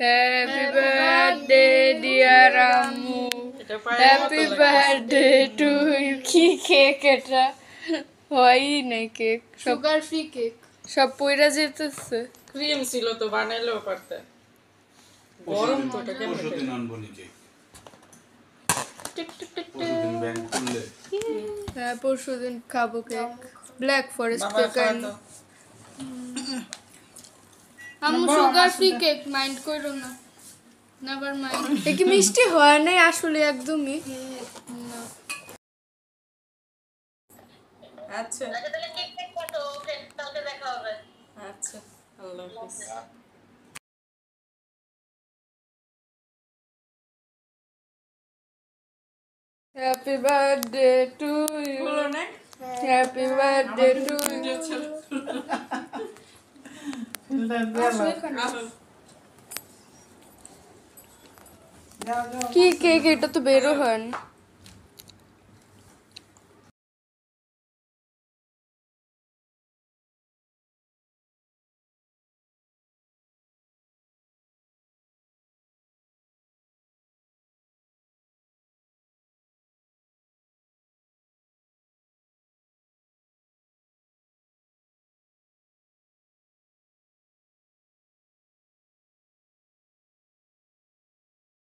Happy birthday dear আম্মু, happy birthday to you. কি cake এটা? হয়ই নাই কেক, সুগার ফ্রি কেক, সব পয়রা যেতেছে। ক্রিম ছিল তো বানাইলেও পারতে, গরম তো এটা কেন? পরশুদিন আনবো নি কেক, পরশুদিন ব্যাংক খুললে। হ্যাঁ পরশুদিন খাবো কেক, ব্ল্যাক ফরেস্ট বাবা কেক। খাওয়া দাও। আম্মু সুগার ফ্রি কেক, মাইন্ড করো না, নেভার মাইন্ড। এ কি মিষ্টি হয় নাই আসলে একদমই না। আচ্ছা তাহলে কেক কাটো, ওকে কালকে দেখা হবে। আচ্ছা, আল্লাহ হাফেজ। হ্যাপি বার্থডে টু ইউ, বলো না হ্যাপি বার্থডে টু ইউ। কি কেক এটা? তো বেরো হয়নি।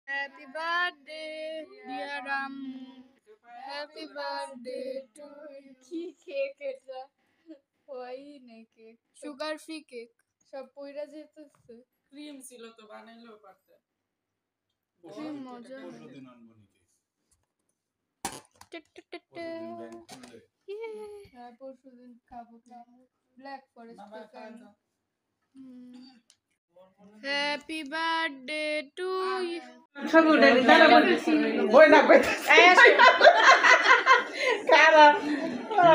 Happy birthday, dear Ammu. Happy birthday to you. কি কেক এটা? হয়ই নাই কেক, সুগার ফ্রি কেক, সব পয়রা যেতেছে। ক্রিম ছিল তো বানাইলেও পারতে। কি মজা। পরশুদিন আনবো নি কেক, পরশুদিন ব্যাংক খুললে। হ্যাঁ পরশুদিন খাবো cake, black forest cake. Happy birthday to you. বই না কই কারা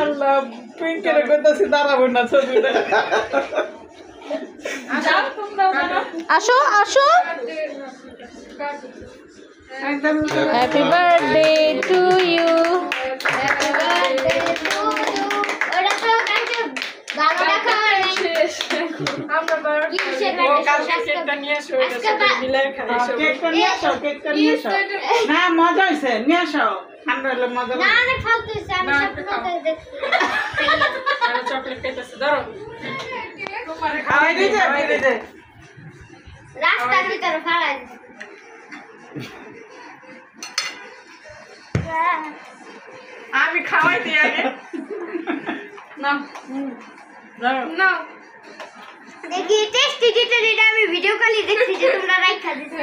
আল্লাহ পিঙ্কের কইতাছি দাঁড়াবো না ছবিটা। আসো আসো। Happy birthday to you. Happy birthday to you. ওটা তো কালকে 12টা খাওয়ার নাই। আমরা বার কিসের ও বার্থডে? কালকে কেকটা নিয়ে এসো, এটা সাথে মিলাই খাই সব। কেকটা নিয়ে আসো, কেকটা নিয়ে আসো। না মজা হয়েছে, নিয়ে আসো। ঠান্ডা হলে মজা না হবে। না ফালতু হইছে, আমি না, সব একটু খাও। কথা দেখছি। আর চকলেট খাইতেছে, ধরো। খাওয়াই দিতে, খাওয়াই দিতে। রাস্তার ভিতরে ফালাই দিছে। আমি খাওয়াই দিই আগে। না ধরো। না দেখি টেস্টি যেটা যেটা আমি ভিডিও কলে দেখছি যে তোমরা রাইখা দিছো।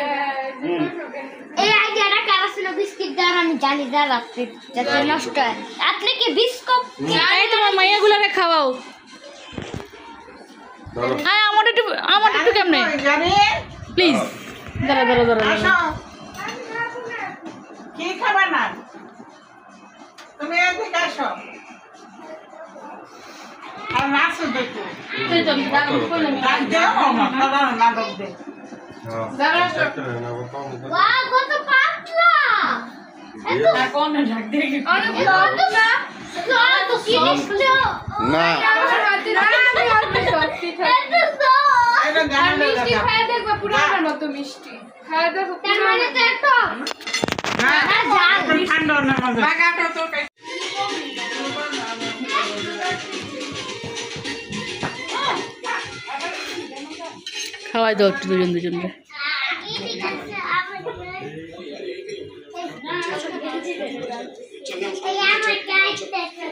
এই আইডিয়াটা কারা ছিল বিস্কিট দেওয়ার? আমি জানি যা রাত্রে যাতে নষ্ট হয়। রাত্রে কি বিস্কুট? এই তোমার মাইয়াগুলোরে খাওয়াও। আয় আমার একটু কেমনে জানি? প্লিজ। দাঁড়া দাঁড়া দাঁড়া আসো। কি খাবে না? তুমি এদিকে আসো। আর নাচো দেখো। ডাক দেও আমার, সাধারণ নাটক দে। ওয়াও কত পাতলা! কোন ঢাক দিয়ে অনেক ভালো না। তো কি নিছো? না আমার হাতে না, আমি হাতে সত্যি থাকি। এটা আর জানালে মিষ্টি দেখা। খায় দেখবা পুরানোর মতো মিষ্টি খায় দেখো। তার মানে তো এত না, না জাল। এখন ঠান্ডা না মজা। বাগাটা তো খাওয়াই দাও একটু দুজন দুজনকে। ঠিক আছে এই আমার গাইড দেখো।